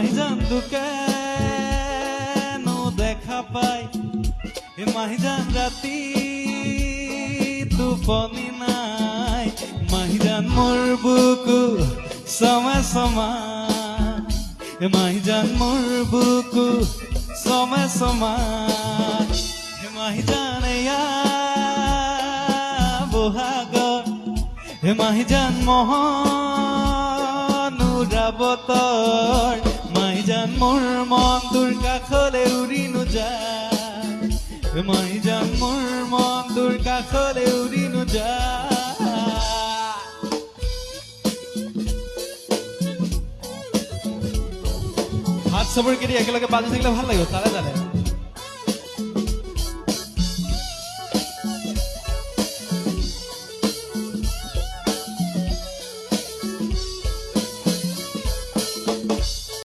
মাহিজান দুকে দেখা পাই মাহিজান রাতি টোপনি নাই মাহিজান মোর বুকু সমা সমা মাহিজান মোর বুকু সমা সমা মাহিজান এয়া বহাগৰ মাহিজান মহানুৰাবতৰ মাহিজান মোৰ মন তোৰ কাষলে উৰি নোযায় মাহিজান মোৰ মন তোৰ কাষলে উৰি নোযায় হাত চবৰকেইটি একেলগে বাজি থাকিলে ভাল লাগিব তালে তালে